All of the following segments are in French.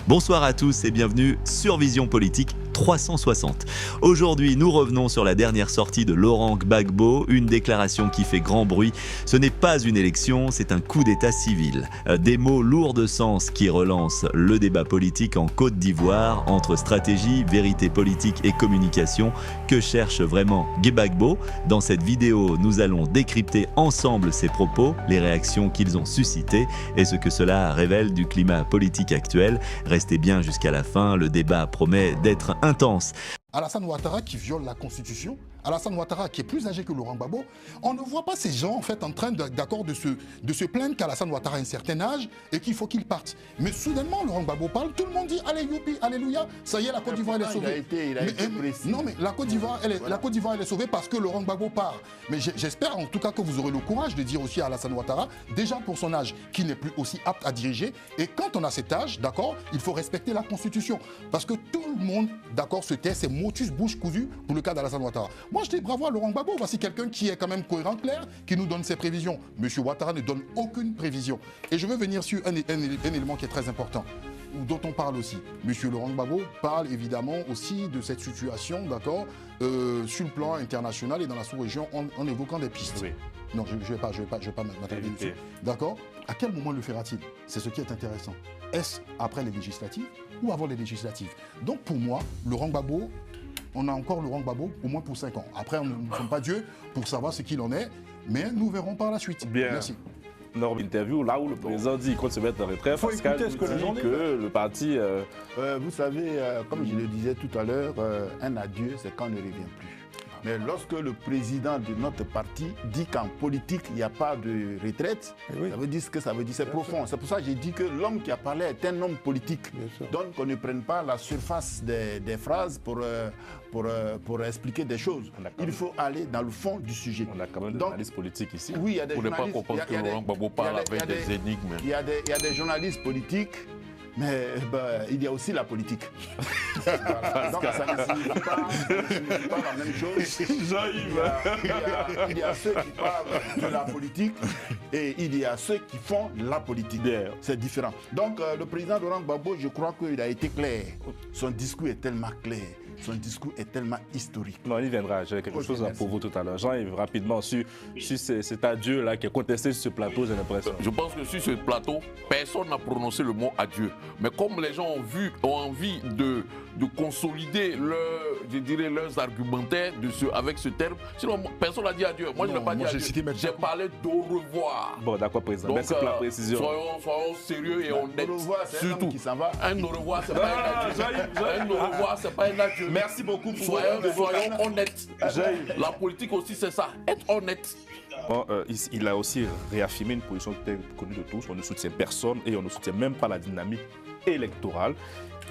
Bonsoir à tous et bienvenue sur Vision Politique 360. Aujourd'hui, nous revenons sur la dernière sortie de Laurent Gbagbo, une déclaration qui fait grand bruit. Ce n'est pas une élection, c'est un coup d'état civil. Des mots lourds de sens qui relancent le débat politique en Côte d'Ivoire entre stratégie, vérité politique et communication. Que cherche vraiment Gbagbo? Dans cette vidéo, nous allons décrypter ensemble ses propos, les réactions qu'ils ont suscitées et ce que cela révèle du climat politique actuel. Restez bien jusqu'à la fin, le débat promet d'être intense. Alassane Ouattara qui viole la Constitution, Alassane Ouattara qui est plus âgé que Laurent Gbagbo, on ne voit pas ces gens en fait en train de se plaindre qu'Alassane Ouattara a un certain âge et qu'il faut qu'il parte. Mais soudainement, Laurent Gbagbo parle, tout le monde dit allez youpi, alléluia, ça y est, la Côte d'Ivoire elle est sauvée. Il a été précis. Non mais la Côte d'Ivoire elle est sauvée parce que Laurent Gbagbo part. Mais j'espère en tout cas que vous aurez le courage de dire aussi à Alassane Ouattara, déjà pour son âge, qu'il n'est plus aussi apte à diriger. Et quand on a cet âge, d'accord, il faut respecter la Constitution. Parce que tout le monde, d'accord, se tait, c'est motus bouche cousue pour le cas d'Alassane Ouattara. Moi, je dis bravo à Laurent Gbagbo. Voici quelqu'un qui est quand même cohérent, clair, qui nous donne ses prévisions. Monsieur Ouattara ne donne aucune prévision. Et je veux venir sur un élément qui est très important, dont on parle aussi. Monsieur Laurent Gbagbo parle évidemment aussi de cette situation, d'accord, sur le plan international et dans la sous-région en évoquant des pistes. Oui. Non, je ne vais pas m'attarder dessus. D'accord. À quel moment le fera-t-il? C'est ce qui est intéressant. Est-ce après les législatives ou avant les législatives? Donc pour moi, Laurent Gbagbo, on a encore Laurent Gbagbo au moins pour 5 ans. Après, on ne sommes pas Dieu pour savoir ce qu'il en est, mais nous verrons par la suite. Bien. Merci. Une interview là où le président dit qu'il compte se mettre en retrait. Pascal nous dit que le parti... Vous savez, comme je le disais tout à l'heure, un adieu, c'est quand on ne revient plus. Mais lorsque le président de notre parti dit qu'en politique, il n'y a pas de retraite, ça veut dire ce que ça veut dire, c'est profond. C'est pour ça que j'ai dit que l'homme qui a parlé est un homme politique. Donc on ne prenne pas la surface des phrases pour expliquer des choses. Il faut aller dans le fond du sujet. On a quand même des journalistes politiques ici. Oui, il y a des journalistes. Pour ne pas comprendre que Laurent Gbagbo parle avec des énigmes. Il y a des journalistes politiques. Mais il y a aussi la politique. Donc ça ne signifie pas la même chose. Il y a ceux qui parlent de la politique et il y a ceux qui font la politique. C'est différent. Donc le président Laurent Gbagbo, je crois qu'il a été clair. Son discours est tellement clair. Son discours est tellement historique. Non, il y viendra. J'ai quelque chose pour vous tout à l'heure. Jean-Yves, rapidement, sur cet adieu-là qui est contesté sur ce plateau, j'ai l'impression. Je pense que sur ce plateau, personne n'a prononcé le mot adieu. Mais comme les gens ont envie de consolider leurs argumentaires avec ce terme, sinon personne n'a dit adieu. Moi, je n'ai pas dit adieu. J'ai parlé d'au revoir. Bon, d'accord, président. Merci pour la précision. Soyons sérieux et honnêtes. Au revoir, c'est un homme qui s'en va. Un au revoir, c'est pas un adieu. Un au revoir, c'est pas un adieu. Merci beaucoup pour soyons honnêtes. La politique aussi, c'est ça. Être honnête. Bon, il a aussi réaffirmé une position qui était connue de tous. On ne soutient personne et on ne soutient même pas la dynamique électorale.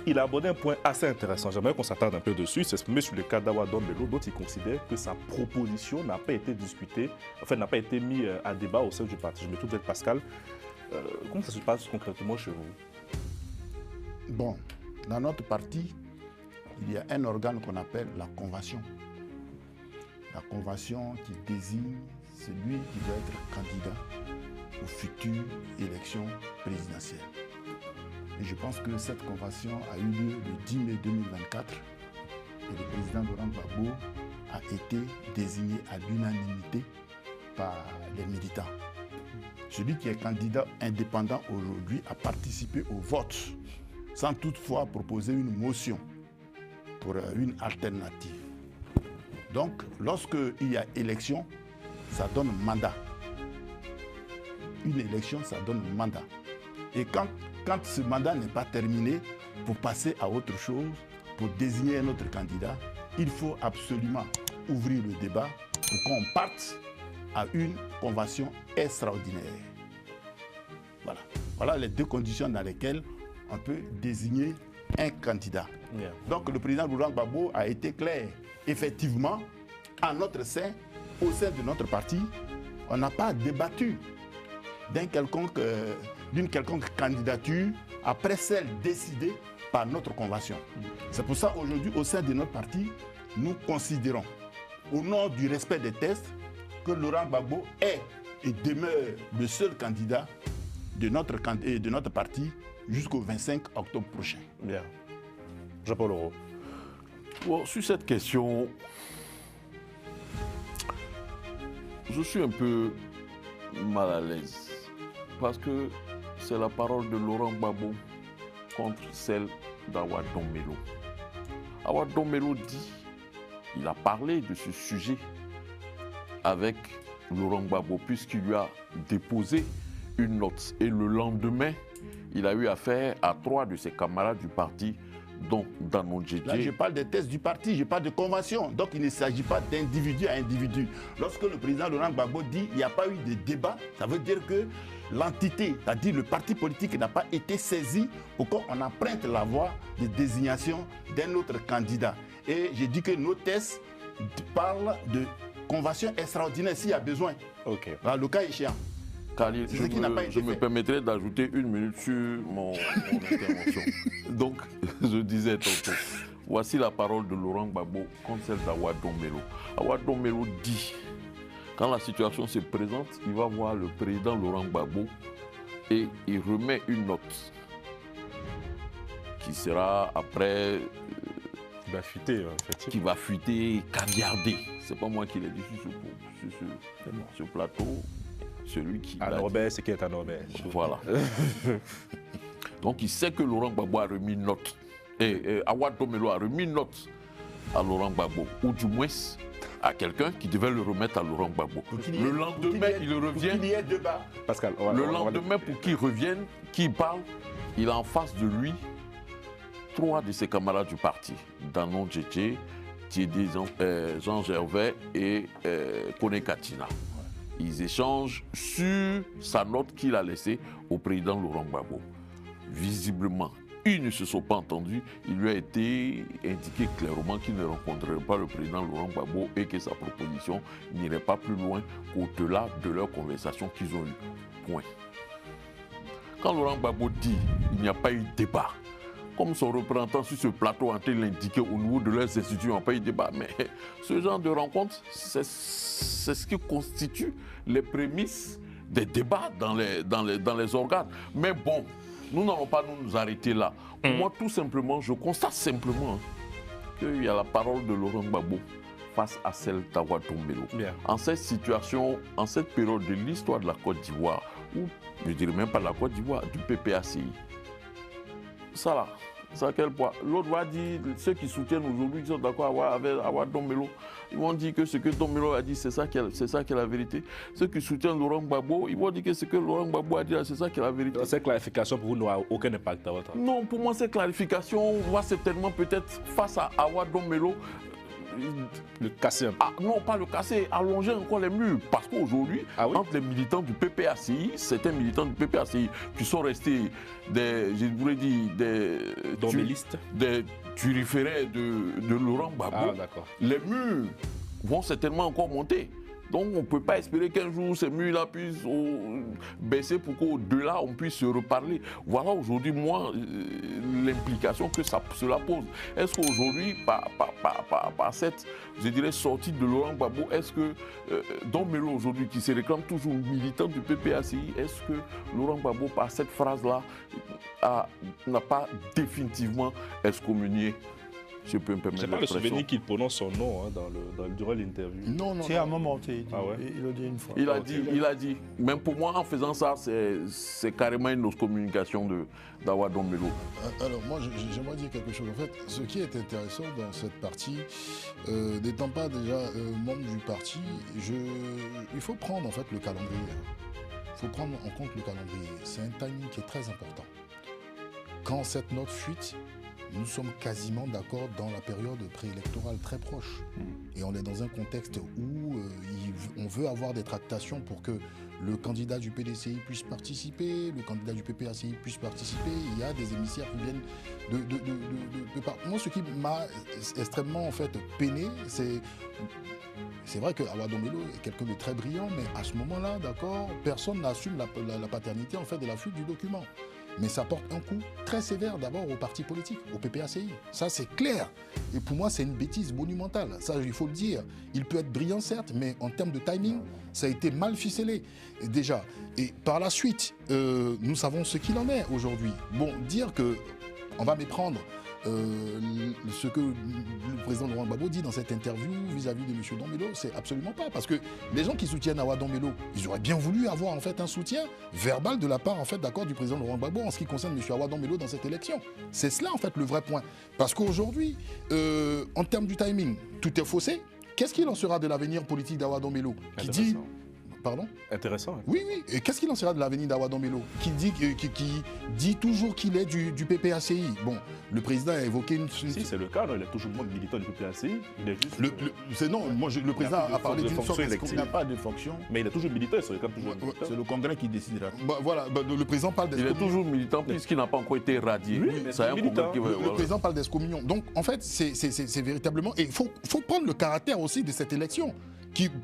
Il a abordé un point assez intéressant. J'aimerais qu'on s'attarde un peu dessus. Il s'exprimait sur le cas d'Awa Dombello, dont il considère que sa proposition n'a pas été discutée, n'a pas été mise à débat au sein du parti. Je me trouve d'être Pascal. Comment ça se passe concrètement chez vous? Bon, dans notre parti, il y a un organe qu'on appelle la convention. La convention qui désigne celui qui doit être candidat aux futures élections présidentielles. Et je pense que cette convention a eu lieu le 10 mai 2024 et le président Laurent Gbagbo a été désigné à l'unanimité par les militants. Celui qui est candidat indépendant aujourd'hui a participé au vote sans toutefois proposer une motion pour une alternative. Donc, lorsqu'il y a élection, ça donne mandat. Une élection, ça donne mandat. Et quand ce mandat n'est pas terminé, pour passer à autre chose, pour désigner un autre candidat, il faut absolument ouvrir le débat pour qu'on parte à une convention extraordinaire. Voilà. Voilà les deux conditions dans lesquelles on peut désigner un candidat. Donc le président Laurent Gbagbo a été clair. Effectivement, à notre sein, au sein de notre parti, on n'a pas débattu d'une quelconque candidature après celle décidée par notre convention. C'est pour ça aujourd'hui, au sein de notre parti, nous considérons, au nom du respect des textes, que Laurent Gbagbo est et demeure le seul candidat de notre parti jusqu'au 25 octobre prochain. Bien. Jean-Paul Leroux. Bon, sur cette question, je suis un peu mal à l'aise parce que c'est la parole de Laurent Gbagbo contre celle d'Awa Dombello. Awa Dombello dit, il a parlé de ce sujet avec Laurent Gbagbo puisqu'il lui a déposé une note et le lendemain, il a eu affaire à 3 de ses camarades du parti, dont Danon Djedje. Là, je parle des tests du parti, je parle de convention. Donc, il ne s'agit pas d'individu à individu. Lorsque le président Laurent Gbagbo dit qu'il n'y a pas eu de débat, ça veut dire que l'entité, c'est-à-dire le parti politique, n'a pas été saisi pour qu'on emprunte la voie de désignation d'un autre candidat. Et j'ai dit que nos tests parlent de convention extraordinaire s'il y a besoin. Ok. Dans le cas échéant. Khalil, C'est ce qui n'a pas je été me fait. permettrai d'ajouter 1 minute sur mon intervention. Donc, je disais tantôt, voici la parole de Laurent Gbagbo contre celle d'Awa Dombello. Awa Dombello dit, quand la situation se présente, il va voir le président Laurent Gbagbo et il remet une note qui sera après, Il va fuiter, effectivement. qui va fuiter, caviarder. C'est pas moi qui l'ai dit sur ce plateau. Celui qui À l'a dit. Norbert, c'est qui est à Norbert. Voilà. Donc il sait que Laurent Gbagbo a remis une note. Et Awa Dombello a remis une note à Laurent Gbagbo. Ou du moins à quelqu'un qui devait le remettre à Laurent Gbagbo. Le lendemain, il revient. Il y ait débat. Pascal, Le lendemain, pour qu'il revienne, qu'il parle, il a en face de lui 3 de ses camarades du parti. Danon Djedje, Thiédé Jean Gervais et Kone Katina. Ils échangent sur sa note qu'il a laissée au président Laurent Gbagbo. Visiblement, ils ne se sont pas entendus. Il lui a été indiqué clairement qu'il ne rencontrerait pas le président Laurent Gbagbo et que sa proposition n'irait pas plus loin qu'au-delà de leur conversation qu'ils ont eue. Point. Quand Laurent Gbagbo dit qu'il n'y a pas eu de débat, comme son représentant sur ce plateau a l'indiqué au niveau de leurs institutions, il n'y a pas eu de débat. Mais ce genre de rencontre, c'est ce qui constitue les prémices des débats dans les organes. Mais bon, nous n'allons pas nous arrêter là. Moi, tout simplement, je constate simplement qu'il y a la parole de Laurent Gbagbo face à celle d'Awa Dombello. Bien. En cette situation, en cette période de l'histoire de la Côte d'Ivoire, ou je ne dirais même pas de la Côte d'Ivoire, du PPACI, ça là, c'est à quel point l'autre va dire, ceux qui soutiennent aujourd'hui, qui sont d'accord avec Awa Dombello, ils vont dire que ce que Dombello a dit, c'est ça qui est la vérité. Ceux qui soutiennent Laurent Gbagbo, ils vont dire que ce que Laurent Gbagbo a dit, c'est ça qui est la vérité. Cette clarification pour vous n'aura aucun impact à votre avis. Non, pour moi, cette clarification va certainement peut-être face à Awa Dombello. Le casser un peu. Ah, non, pas le casser, allonger encore les murs. Parce qu'aujourd'hui, Ah oui? entre les militants du PPACI, certains militants du PPACI qui sont restés des, je voulais dire, Dans mes listes. des turiféraires de Laurent Gbagbo, Ah, d'accord. les murs vont certainement encore monter. Donc on ne peut pas espérer qu'un jour ces murs-là puissent baisser pour qu'au-delà on puisse se reparler. Voilà aujourd'hui moi l'implication que cela pose. Est-ce qu'aujourd'hui par cette, je dirais, sortie de Laurent Gbagbo, est-ce que Dombello aujourd'hui qui se réclame toujours militant du PPACI, est-ce que Laurent Gbagbo par cette phrase-là n'a pas définitivement excommunié? Je peux me Je permettre n'ai pas le l'expression. souvenir qu'il prononce son nom hein, durant l'interview. Non, non. C'est un moment, il Ah ouais? le dit une fois. Il a dit. Même pour moi, en faisant ça, c'est carrément une autre communication d'Awa Dombello. Alors moi j'aimerais dire quelque chose. En fait, ce qui est intéressant dans cette partie, n'étant pas déjà membre du parti, il faut prendre en fait le calendrier. Il faut prendre en compte le calendrier. C'est un timing qui est très important. Quand cette note fuite, nous sommes quasiment d'accord dans la période préélectorale très proche. Et on est dans un contexte où on veut avoir des tractations pour que le candidat du PDCI puisse participer, le candidat du PPACI puisse participer. Il y a des émissaires qui viennent de partout. Moi, ce qui m'a extrêmement en fait peiné, c'est vrai que Awa Dombello est quelqu'un de très brillant, mais à ce moment-là, d'accord, personne n'assume la paternité en fait de la fuite du document. mais ça porte un coup très sévère d'abord aux partis politiques, au PPACI. Ça, c'est clair. Et pour moi, c'est une bêtise monumentale. Ça, il faut le dire. Il peut être brillant, certes, mais en termes de timing, ça a été mal ficelé, déjà. Et par la suite, nous savons ce qu'il en est aujourd'hui. Bon, dire que on va méprendre ce que le président Laurent Gbagbo dit dans cette interview vis-à-vis de M. Dombello, c'est absolument pas. Parce que les gens qui soutiennent Awa Dombello, ils auraient bien voulu avoir en fait un soutien verbal de la part en fait, d'accord, du président Laurent Gbagbo en ce qui concerne M. Awa Dombello dans cette élection. C'est cela en fait le vrai point. Parce qu'aujourd'hui, en termes du timing, tout est faussé. Qu'est-ce qu'il en sera de l'avenir politique d'Awa Dombello qui dit... Pardon ? Intéressant. Hein. Oui, oui. Et qu'est-ce qu'il en sera de l'avenir d'Awa Dombello qui dit toujours qu'il est du PPACI. Bon, le président a évoqué une... Si, c'est le cas. Non, il est toujours militant du PPACI. Il est juste... le président a parlé d'une sorte Il n'a pas de fonction. Mais il est toujours militant, c'est quand toujours militant. C'est le Congrès qui décidera. Le président parle Il est toujours militant puisqu'il n'a pas encore été radié. Oui, mais c'est militant. Le président parle d'excommunion. Donc, en fait, c'est véritablement... Et il faut prendre le caractère aussi de cette élection.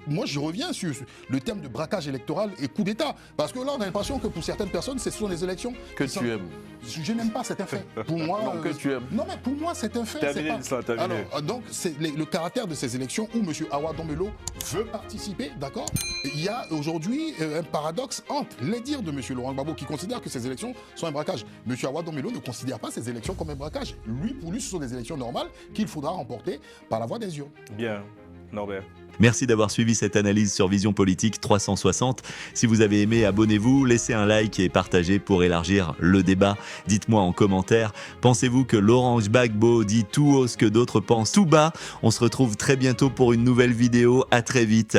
Moi, je reviens sur le terme de braquage électoral et coup d'État. Parce que là, on a l'impression que pour certaines personnes, ce sont des élections... Que tu aimes. Je n'aime pas, c'est un fait. Pour moi... Non, que tu aimes. Non, mais pour moi, c'est un fait. Terminé. Alors, donc, c'est le caractère de ces élections où M. Awa Dombello veut participer, d'accord. Il y a aujourd'hui un paradoxe entre les dires de M. Laurent Gbagbo qui considère que ces élections sont un braquage. M. Awa Dombello ne considère pas ces élections comme un braquage. Pour lui, ce sont des élections normales qu'il faudra remporter par la voie des urnes. Bien, Norbert. Merci d'avoir suivi cette analyse sur Vision Politique 360. Si vous avez aimé, abonnez-vous, laissez un like et partagez pour élargir le débat. Dites-moi en commentaire, pensez-vous que Laurent Gbagbo dit tout haut ce que d'autres pensent tout bas ? On se retrouve très bientôt pour une nouvelle vidéo. À très vite.